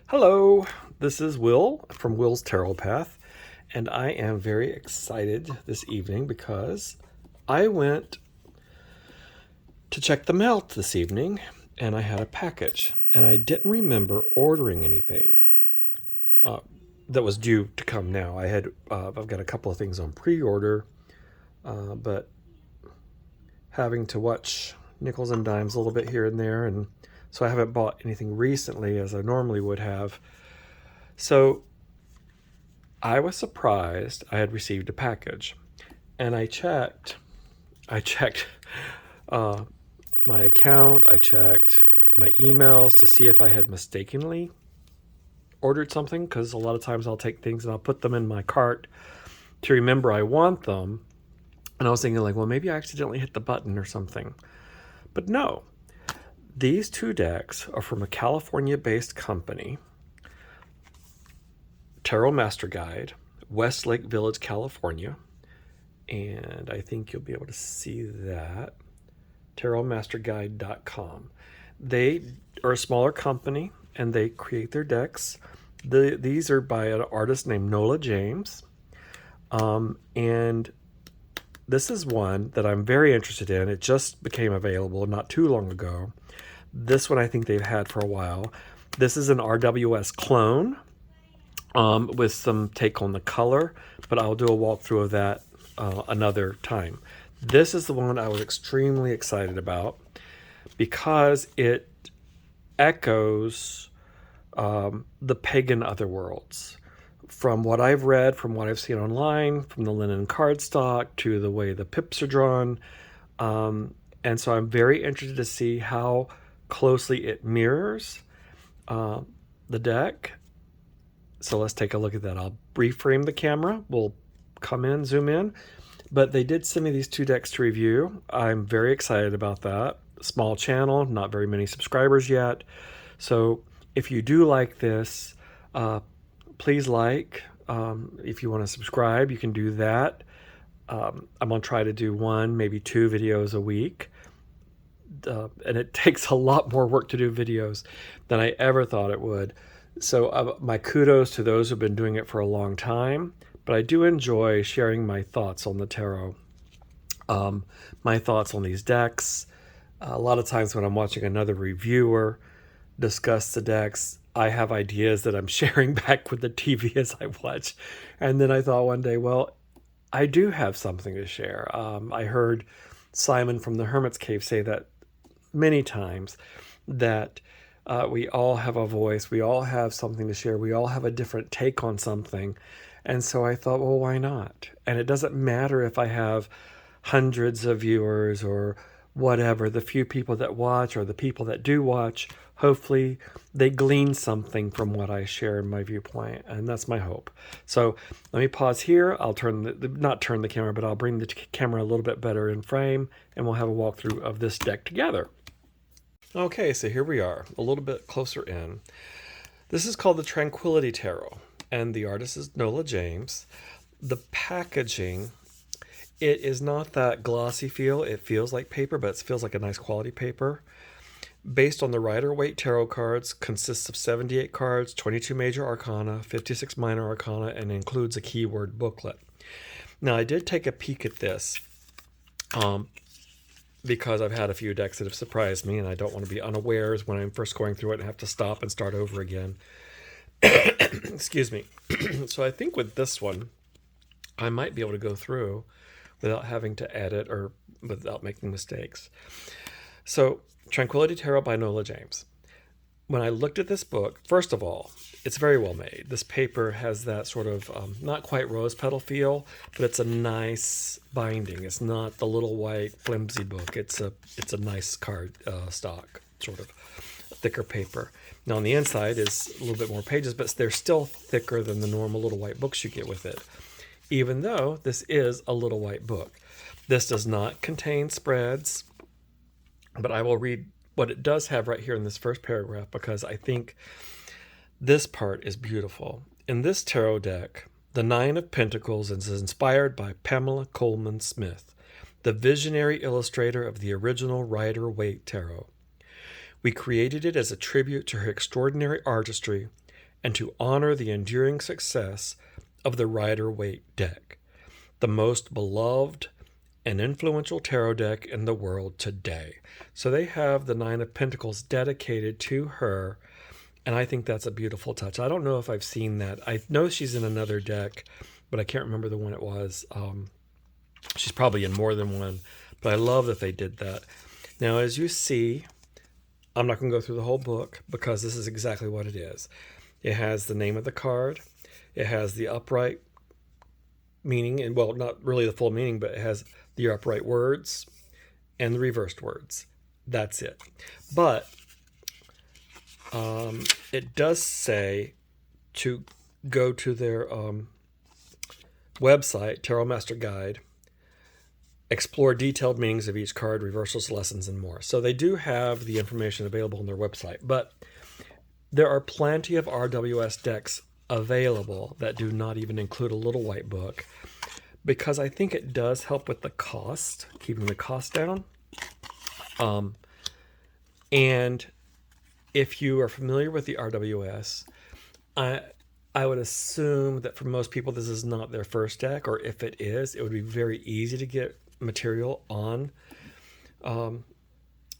Hello, this is Will from Will's Tarot Path, and I am very excited this evening because I went to check the mail this evening and I had a package and I didn't remember ordering anything that was due to come now. I've got a couple of things on pre-order, but having to watch nickels and dimes a little bit here and there, and so I haven't bought anything recently as I normally would have. So I was surprised I had received a package, and I checked my account, I checked my emails to see if I had mistakenly ordered something, because a lot of times I'll take things and I'll put them in my cart to remember I want them. And I was thinking like, well, maybe I accidentally hit the button or something. But no, these two decks are from a California-based company, Tarot MasterGuide, Westlake Village, California. And I think you'll be able to see that. TarotMasterGuide.com. They are a smaller company and they create their decks. These are by an artist named Nola James. And this is one that I'm very interested in. It just became available not too long ago. This one I think they've had for a while. This is an RWS clone with some take on the color, but I'll do a walkthrough of that another time. This is the one I was extremely excited about because it echoes the pagan otherworlds. From what I've read, from what I've seen online, from the linen cardstock to the way the pips are drawn. And so I'm very interested to see how closely it mirrors the deck. So let's take a look at that. I'll reframe the camera. We'll come in, zoom in. But they did send me these two decks to review. I'm very excited about that. Small channel, not very many subscribers yet. So if you do like this, please like. If you want to subscribe, you can do that. I'm going to try to do one, maybe two videos a week. And it takes a lot more work to do videos than I ever thought it would. So my kudos to those who've been doing it for a long time. But I do enjoy sharing my thoughts on the tarot, my thoughts on these decks. A lot of times when I'm watching another reviewer discuss the decks, I have ideas that I'm sharing back with the TV as I watch. And then I thought one day, well, I do have something to share. I heard Simon from the Hermit's Cave say that many times, that we all have a voice, we all have something to share, we all have a different take on something. And so I thought, well, why not? And it doesn't matter if I have hundreds of viewers or whatever, the few people that watch or the people that do watch, hopefully they glean something from what I share in my viewpoint. And that's my hope. So let me pause here. I'll not turn the camera, but I'll bring the camera a little bit better in frame and we'll have a walkthrough of this deck together. Okay, so here we are, a little bit closer in. This is called the Tranquility Tarot, and the artist is Nola James. The packaging, it is not that glossy feel. It feels like paper, but it feels like a nice quality paper. Based on the Rider-Waite tarot cards, consists of 78 cards, 22 major arcana, 56 minor arcana, and includes a keyword booklet. Now, I did take a peek at this because I've had a few decks that have surprised me, and I don't want to be unawares when I'm first going through it and have to stop and start over again. Excuse me. So I think with this one, I might be able to go through without having to edit or without making mistakes. So Tranquility Tarot by Nola James. When I looked at this book, first of all, it's very well made. This paper has that sort of not quite rose petal feel, but it's a nice binding. It's not the little white flimsy book. It's a nice card stock, sort of thicker paper. Now on the inside is a little bit more pages, but they're still thicker than the normal little white books you get with it, even though this is a little white book. This does not contain spreads, but I will read what it does have right here in this first paragraph because I think this part is beautiful. In this tarot deck, the Nine of Pentacles is inspired by Pamela Coleman Smith. the visionary illustrator of the original Rider-Waite Tarot. We created it as a tribute to her extraordinary artistry and to honor the enduring success of the Rider-Waite deck, the most beloved and influential tarot deck in the world today. So they have the Nine of Pentacles dedicated to her, and I think that's a beautiful touch. I don't know if I've seen that. I know she's in another deck, but I can't remember the one it was. She's probably in more than one, but I love that they did that. Now, as you see, I'm not going to go through the whole book because this is exactly what it is. It has the name of the card. It has the upright meaning, and well, not really the full meaning, but it has the upright words and the reversed words. That's it. But it does say to go to their website, Tarot MasterGuide, explore detailed meanings of each card, reversals, lessons, and more. So they do have the information available on their website, but there are plenty of RWS decks available that do not even include a little white book, because I think it does help with the cost, keeping the cost down. And if you are familiar with the RWS, I would assume that for most people this is not their first deck, or if it is, it would be very easy to get material on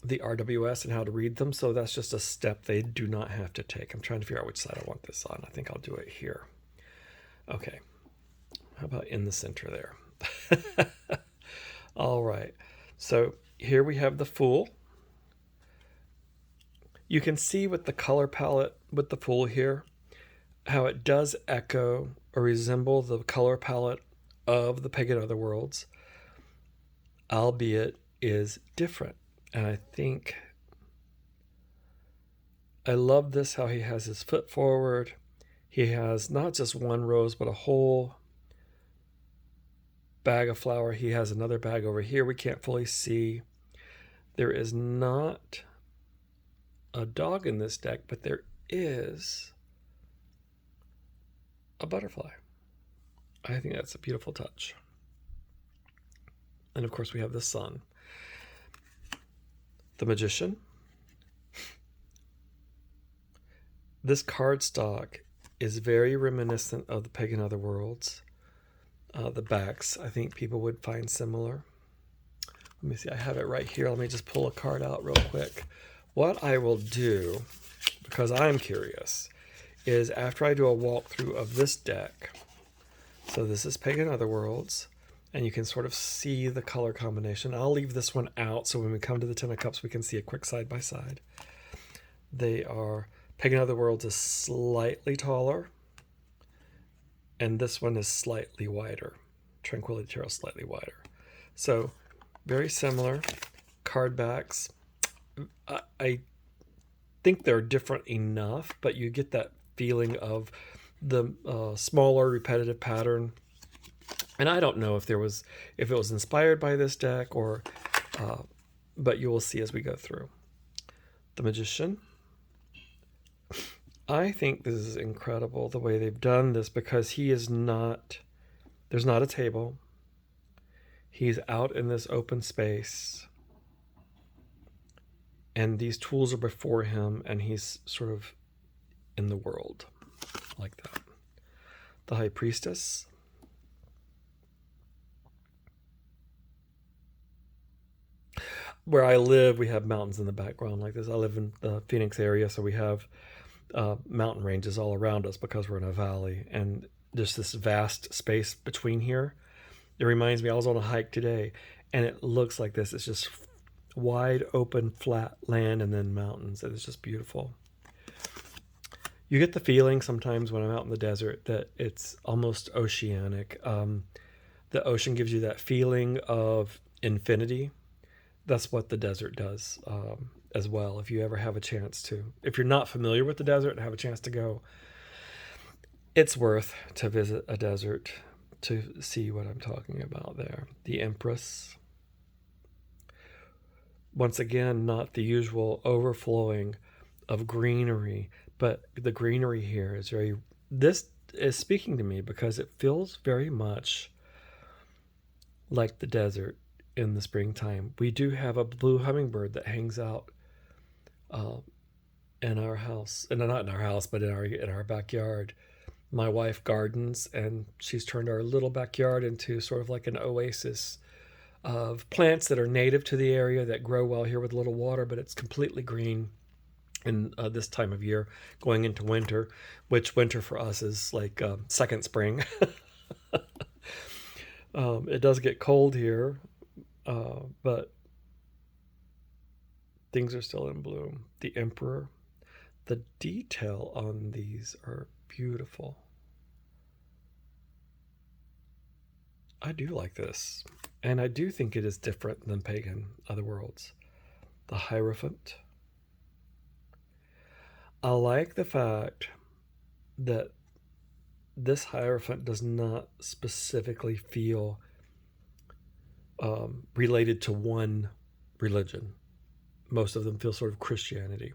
the RWS and how to read them. So that's just a step they do not have to take. I'm trying to figure out which side I want this on. I think I'll do it here. Okay. How about in the center there? All right. So here we have the Fool. You can see with the color palette with the Fool here how it does echo or resemble the color palette of the Pagan Otherworlds, albeit is different. And I think I love this, how he has his foot forward. He has not just one rose, but a whole bag of flour. He has another bag over here we can't fully see. There is not a dog in this deck, but there is a butterfly. I think that's a beautiful touch. And of course we have the sun. The Magician. This cardstock is very reminiscent of the Pagan Otherworlds. The backs, I think people would find similar. Let me see, I have it right here. Let me just pull a card out real quick. What I will do, because I'm curious, is after I do a walkthrough of this deck, so this is Pagan Otherworlds, and you can sort of see the color combination. I'll leave this one out so when we come to the Ten of Cups we can see a quick side by side. They are, Pagan Otherworlds is slightly taller, and this one is slightly wider. Tranquility Tarot slightly wider. So very similar. Card backs. I think they're different enough, but you get that feeling of the smaller repetitive pattern. And I don't know if it was inspired by this deck or, but you will see as we go through. The Magician. I think this is incredible the way they've done this, because he is not, there's not a table. He's out in this open space, and these tools are before him, and he's sort of in the world like that. The High Priestess. Where I live, we have mountains in the background like this. I live in the Phoenix area, so we have mountain ranges all around us because we're in a valley, and just this vast space between here. It reminds me, I was on a hike today, and it looks like this. It's just wide open flat land and then mountains. It's just beautiful. You get the feeling sometimes when I'm out in the desert that it's almost oceanic. The ocean gives you that feeling of infinity. That's what the desert does as well. If you ever have a chance to, if you're not familiar with the desert and have a chance to go, it's worth to visit a desert to see what I'm talking about there. The Empress. Once again, not the usual overflowing of greenery, but the greenery here is very, this is speaking to me because it feels very much like the desert. in the springtime. We do have a blue hummingbird that hangs out in our house, and not in our house, but in our backyard. My wife gardens, and she's turned our little backyard into sort of like an oasis of plants that are native to the area that grow well here with a little water, but it's completely green in this time of year, going into winter, which winter for us is like second spring. It does get cold here, but things are still in bloom. The emperor, the detail on these are beautiful. I do like this, and I do think it is different than pagan other worlds. The Hierophant. I like the fact that this Hierophant does not specifically feel related to one religion. Most of them feel sort of Christianity.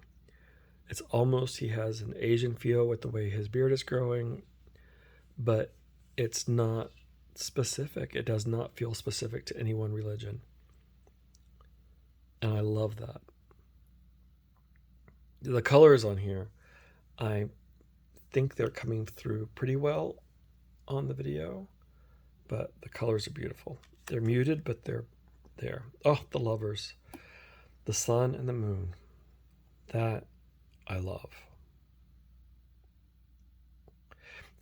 It's almost, he has an Asian feel with the way his beard is growing, but it's not specific. It does not feel specific to any one religion. And I love that. The colors on here, I think they're coming through pretty well on the video, but the colors are beautiful. They're muted, but they're there. Oh, the lovers. The sun and the moon. That I love.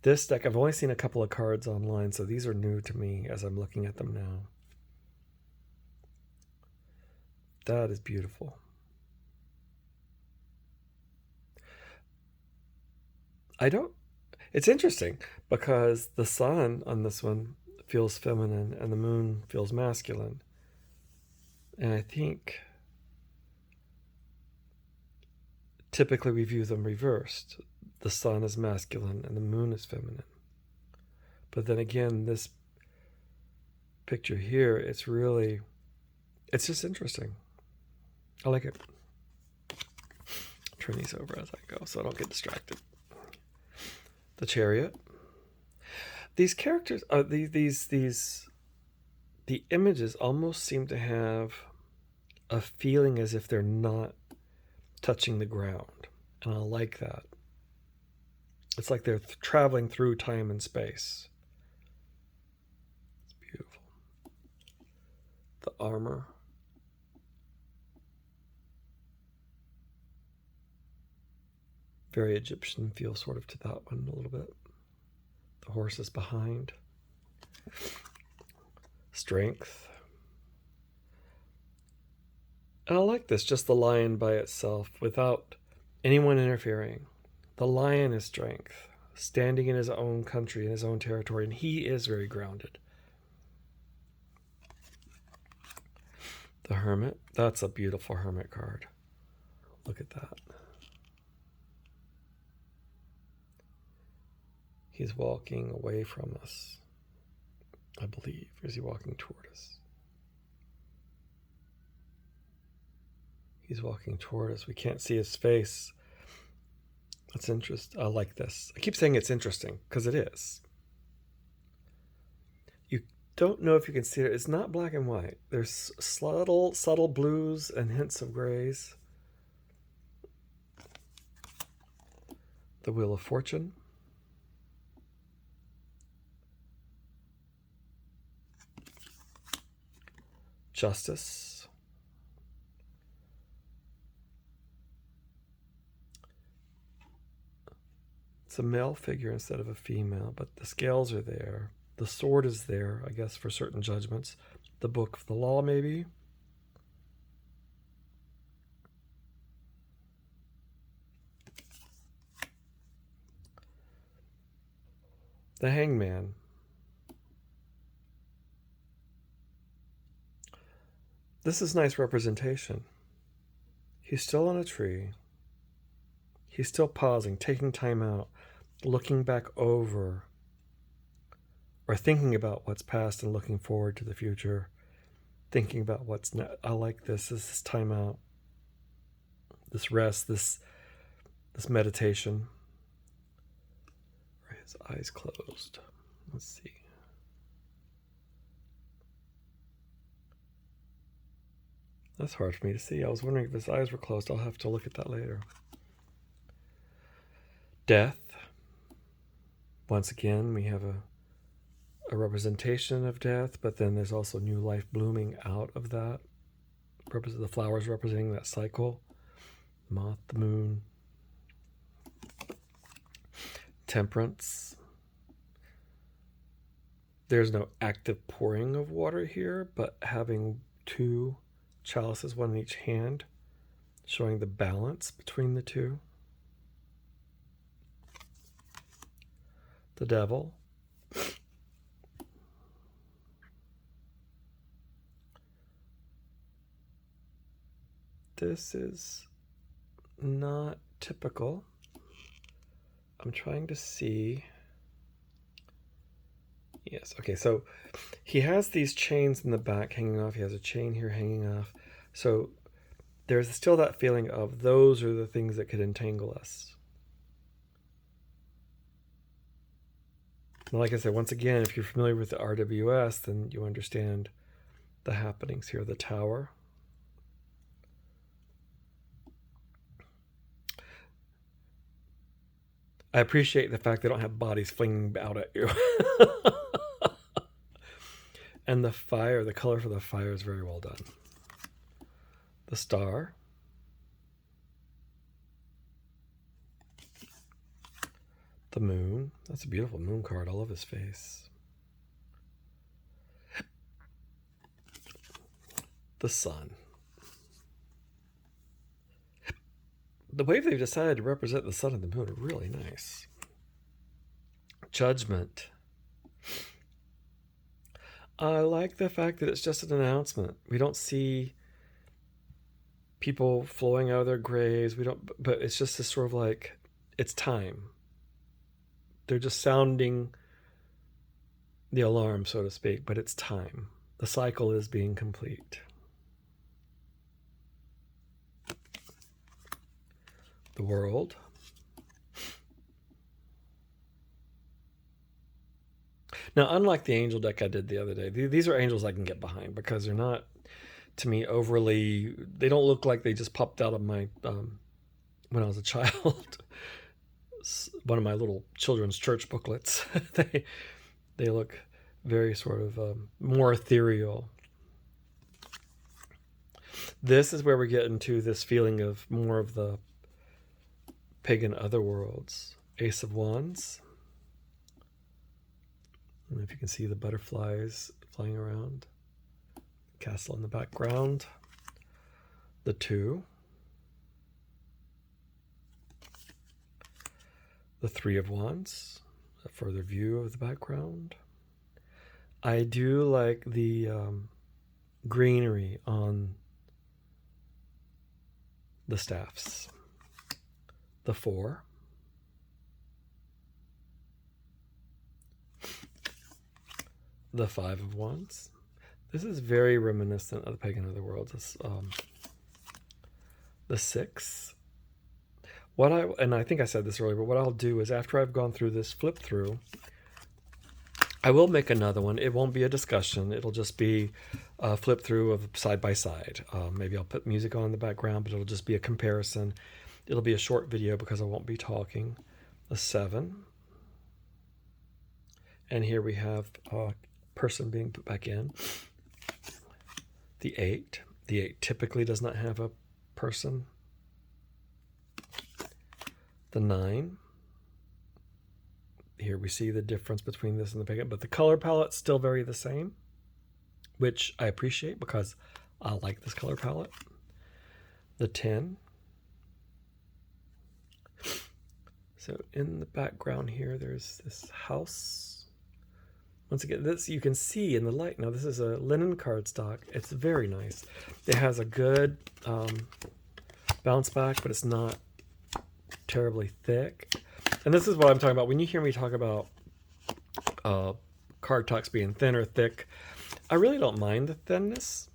This deck, I've only seen a couple of cards online, so these are new to me as I'm looking at them now. That is beautiful. It's interesting because the sun on this one feels feminine and the moon feels masculine. And I think typically we view them reversed. The sun is masculine and the moon is feminine. But then again, this picture here, it's just interesting. I like it. Turn these over as I go so I don't get distracted. The Chariot. These characters are the images almost seem to have a feeling as if they're not touching the ground. And I like that. It's like they're traveling through time and space. It's beautiful. The armor. Very Egyptian feel sort of to that one a little bit. The horse is behind. Strength. And I like this, just the lion by itself without anyone interfering. The lion is strength, standing in his own country, in his own territory, and he is very grounded. The Hermit. That's a beautiful Hermit card. Look at that. He's walking away from us, I believe. Or is he walking toward us? He's walking toward us. We can't see his face. That's interesting. I like this. I keep saying it's interesting because it is. You don't know if you can see it. It's not black and white. There's subtle blues and hints of grays. The Wheel of Fortune. Justice. It's a male figure instead of a female, but the scales are there. The sword is there, I guess, for certain judgments. The book of the law, maybe. The Hangman. This is nice representation. He's still on a tree. He's still pausing, taking time out, looking back over, or thinking about what's past and looking forward to the future, thinking about what's next. I like this. This is time out, this rest, this meditation. His eyes closed. Let's see. That's hard for me to see. I was wondering if his eyes were closed. I'll have to look at that later. Death. Once again, we have a representation of death, but then there's also new life blooming out of that. The flowers representing that cycle. Moth, the moon. Temperance. There's no active pouring of water here, but having two chalices, one in each hand, showing the balance between the two. The devil. This is not typical. I'm trying to see. Yes, okay, so he has these chains in the back hanging off. He has a chain here hanging off. So there's still that feeling of those are the things that could entangle us. And like I said, once again, if you're familiar with the RWS, then you understand the happenings here. The tower. I appreciate the fact they don't have bodies flinging out at you. And the fire, the color for the fire is very well done. The star. The moon. That's a beautiful moon card. I love his face. The sun. The way they've decided to represent the sun and the moon are really nice. Judgment. I like the fact that it's just an announcement. We don't see people flowing out of their graves. But it's just this sort of like, it's time. They're just sounding the alarm, so to speak, but it's time. The cycle is being complete. The world. Now, unlike the angel deck I did the other day, these are angels I can get behind because they're not, to me, overly, they don't look like they just popped out of my, when I was a child, one of my little children's church booklets. They look very sort of more ethereal. This is where we get into this feeling of more of the pagan otherworlds. Ace of Wands. I don't know if you can see the butterflies flying around. Castle in the background. The 2. The 3 of Wands. A further view of the background. I do like the greenery on the staffs. The 4. The 5 of Wands. This is very reminiscent of the pagan otherworlds. This, the 6. And I think I said this earlier, but what I'll do is after I've gone through this flip through, I will make another one. It won't be a discussion. It'll just be a flip through of side by side. Maybe I'll put music on in the background, but it'll just be a comparison. It'll be a short video because I won't be talking. The 7. And here we have a person being put back in. The 8. The 8 typically does not have a person. The 9. Here we see the difference between this and the pagan, but the color palette's still very the same, which I appreciate because I like this color palette. The 10. So in the background here, there's this house. Once again, this you can see in the light. Now this is a linen cardstock. It's very nice. It has a good bounce back, but it's not terribly thick. And this is what I'm talking about. When you hear me talk about cardstocks being thin or thick, I really don't mind the thinness.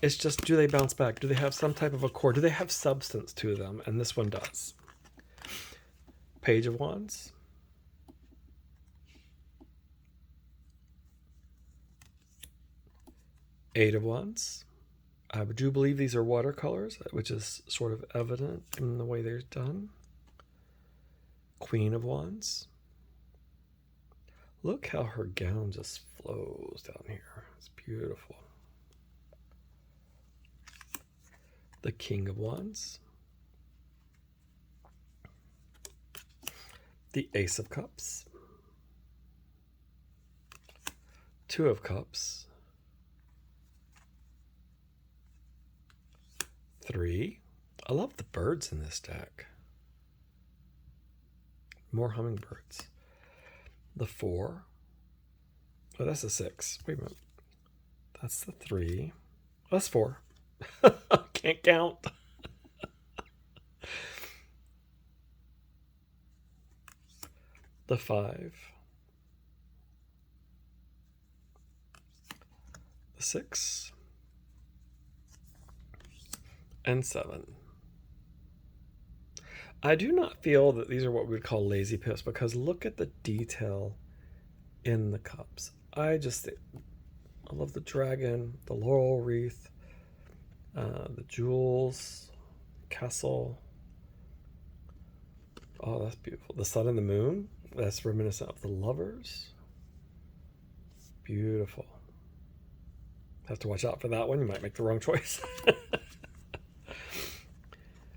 It's just, do they bounce back? Do they have some type of a core? Do they have substance to them? And this one does. Page of Wands. Eight of Wands. I do believe these are watercolors, which is sort of evident in the way they're done. Queen of Wands. Look how her gown just flows down here. It's beautiful. The King of Wands. The Ace of Cups. Two of Cups. 3. I love the birds in this deck. More hummingbirds. The 4. Oh, that's a 6. Wait a minute. That's the 3. Oh, that's 4. Can't count. The 5. The 6. And 7. I do not feel that these are what we would call lazy pips, because look at the detail in the cups. I love the dragon, the laurel wreath, the jewels, castle. Oh, that's beautiful. The sun and the moon, that's reminiscent of the lovers. Beautiful. Have to watch out for that one. You might make the wrong choice.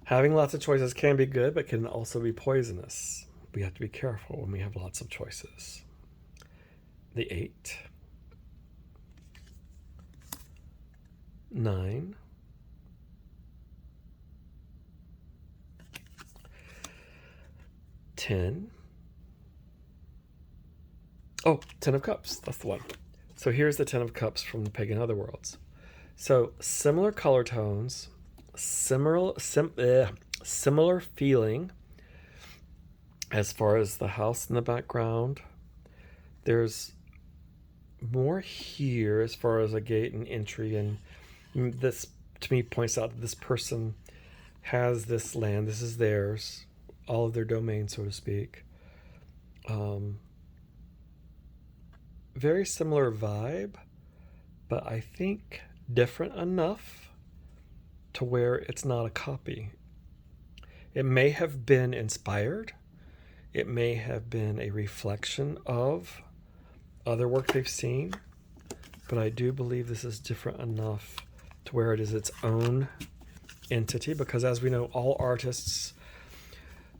Having lots of choices can be good, but can also be poisonous. We have to be careful when we have lots of choices. The 8. 9. 10. Oh, 10 of Cups. That's the one. So here's the 10 of Cups from the Pagan Otherworlds. So similar color tones, similar feeling as far as the house in the background. There's more here as far as a gate and entry, and this to me points out that this person has this land. This is theirs, all of their domain, so to speak. Very similar vibe, but I think different enough to where it's not a copy. It may have been inspired. It may have been a reflection of other work they've seen, but I do believe this is different enough to where it is its own entity, because as we know, all artists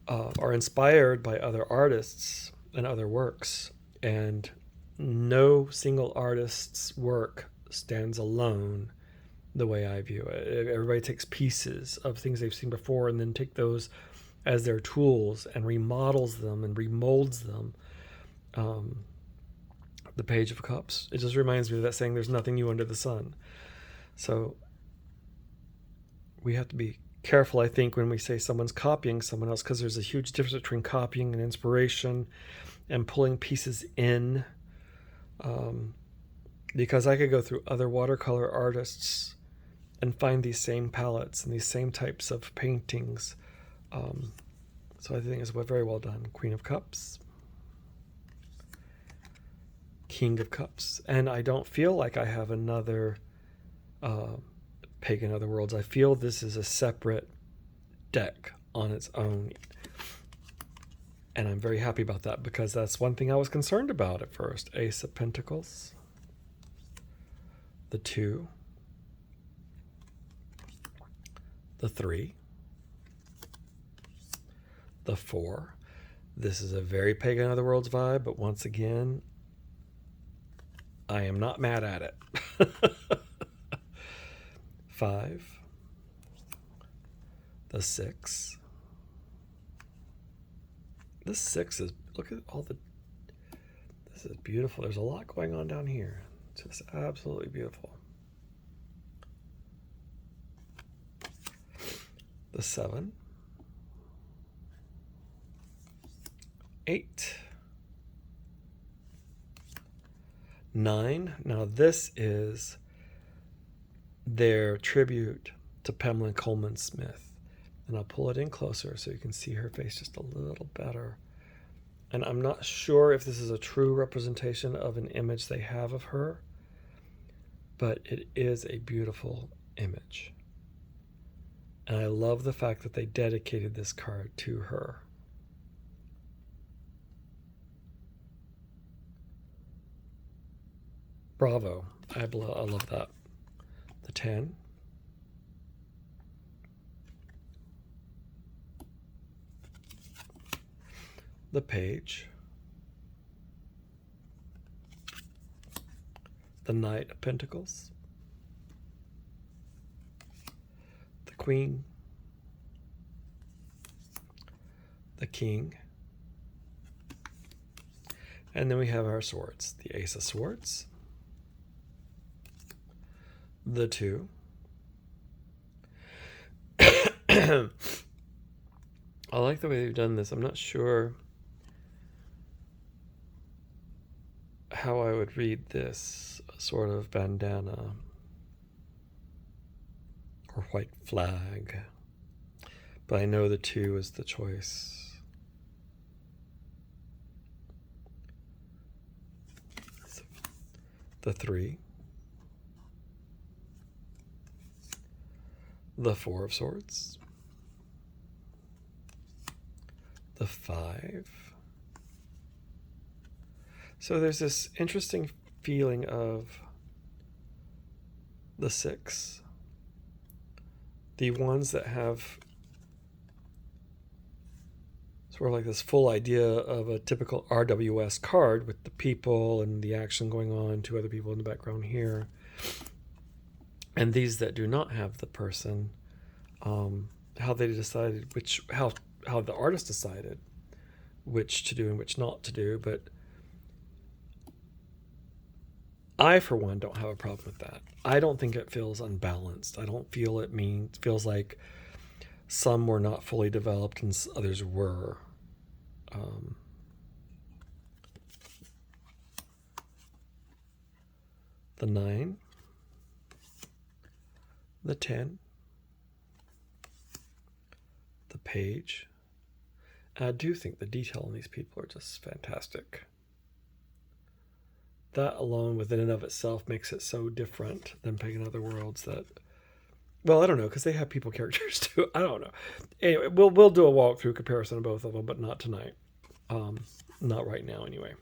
are inspired by other artists and other works, and no single artist's work stands alone the way I view it. Everybody takes pieces of things they've seen before and then take those as their tools and remodels them and remolds them. The Page of Cups, it just reminds me of that saying, there's nothing new under the sun. So we have to be careful, I think, when we say someone's copying someone else, because there's a huge difference between copying and inspiration and pulling pieces in. Because I could go through other watercolor artists and find these same palettes and these same types of paintings. So I think it's very well done. Queen of Cups. King of Cups. And I don't feel like I have another Pagan Otherworlds. I feel this is a separate deck on its own. And I'm very happy about that, because that's one thing I was concerned about at first. Ace of Pentacles. The 2. The 3. The 4. This is a very Pagan Otherworlds vibe, but once again, I am not mad at it. 5. The 6. This 6 is, look at all the, this is beautiful. There's a lot going on down here. Just absolutely beautiful. The 7. 8. 9. Now this is their tribute to Pamela Coleman Smith. And I'll pull it in closer so you can see her face just a little better. And I'm not sure if this is a true representation of an image they have of her, but it is a beautiful image. And I love the fact that they dedicated this card to her. Bravo. I love that. The 10. The page. The Knight of Pentacles. The Queen. The King. And then we have our swords. The Ace of Swords. The 2. I like the way they've done this. I'm not sure how I would read this sort of bandana or white flag, but I know the 2 is the choice. The 3. The 4 of Swords. The 5. So there's this interesting feeling of the 6. The ones that have sort of like this full idea of a typical RWS card with the people and the action going on, 2 other people in the background here. And these that do not have the person, how they decided how the artist decided which to do and which not to do. But I, for one, don't have a problem with that. I don't think it feels unbalanced. I don't feel it feels like some were not fully developed and others were. The 9. The 10. The page. And I do think the detail on these people are just fantastic. That alone within and of itself makes it so different than Pagan Other Worlds that, well, I don't know, because they have people characters too. I don't know. Anyway, we'll do a walkthrough comparison of both of them, but not tonight. Not right now, anyway.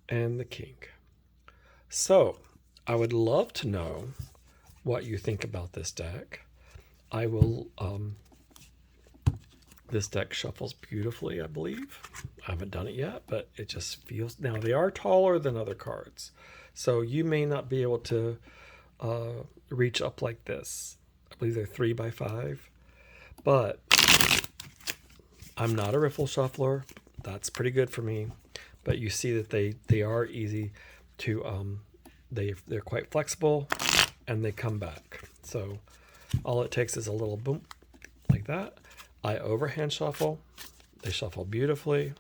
And the King. So, I would love to know what you think about this deck. I will, this deck shuffles beautifully, I believe. I haven't done it yet, but it just feels, now they are taller than other cards. So you may not be able to reach up like this. I believe they're 3x5, but I'm not a riffle shuffler. That's pretty good for me. But you see that they are easy to, they're quite flexible and they come back. So all it takes is a little boom like that. I overhand shuffle. They shuffle beautifully.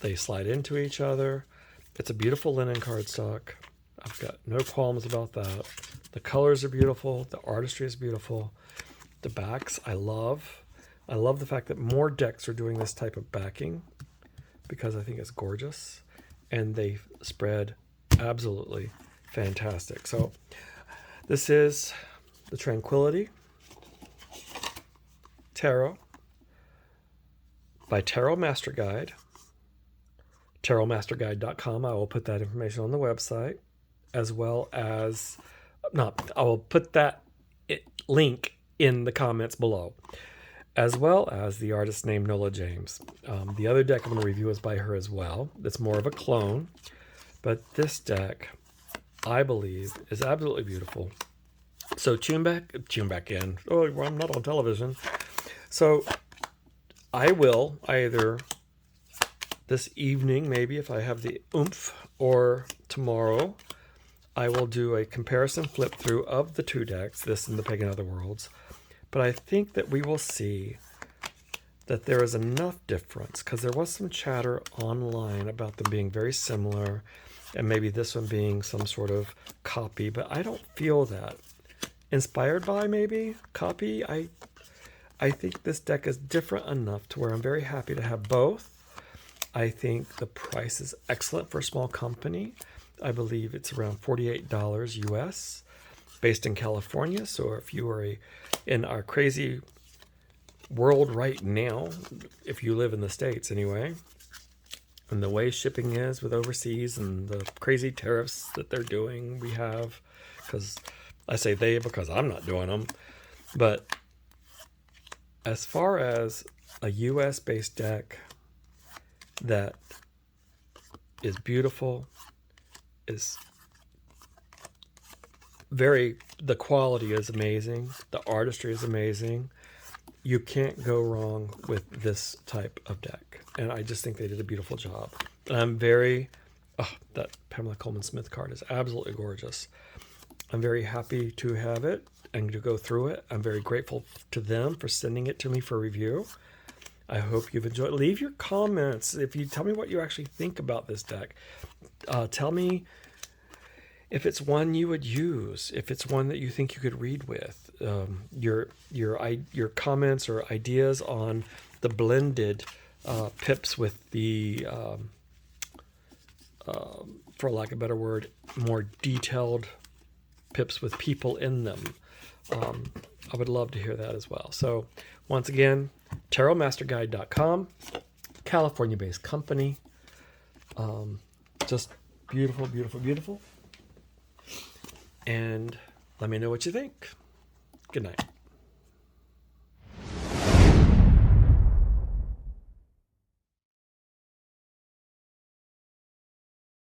They slide into each other. It's a beautiful linen cardstock. I've got no qualms about that. The colors are beautiful. The artistry is beautiful. The backs I love. I love the fact that more decks are doing this type of backing because I think it's gorgeous. And they spread absolutely fantastic. So this is the Tranquility Tarot by Tarot MasterGuide. TarotMasterGuide.com. I will put that information on the website, as well as, I will put that link in the comments below, as well as the artist named Nola James. The other deck I'm going to review is by her as well. It's more of a clone, but this deck, I believe, is absolutely beautiful. So tune back in. Oh, I'm not on television. So I will either this evening, maybe if I have the oomph, or tomorrow, I will do a comparison flip through of the 2 decks, this and the Pagan Other Worlds. But I think that we will see that there is enough difference, because there was some chatter online about them being very similar, and maybe this one being some sort of copy, but I don't feel that. Inspired by, maybe, copy, I think this deck is different enough to where I'm very happy to have both. I think the price is excellent for a small company. I believe it's around $48 US, based in California. So if you are in our crazy world right now, if you live in the States anyway, and the way shipping is with overseas and the crazy tariffs that they're doing, we have, because I say they because I'm not doing them. But as far as a US based deck that is beautiful, is the quality is amazing, the artistry is amazing, you can't go wrong with this type of deck. And I just think they did a beautiful job. And I'm that Pamela Coleman Smith card is absolutely gorgeous. I'm very happy to have it and to go through it. I'm very grateful to them for sending it to me for review. I hope you've enjoyed. Leave your comments. If you tell me what you actually think about this deck. Tell me if it's one you would use, if it's one that you think you could read with. Your comments or ideas on the blended pips with the, for lack of a better word, more detailed pips with people in them. I would love to hear that as well. So once again, tarotmasterguide.com, California-based company. Just beautiful, beautiful, beautiful. And let me know what you think. Good night.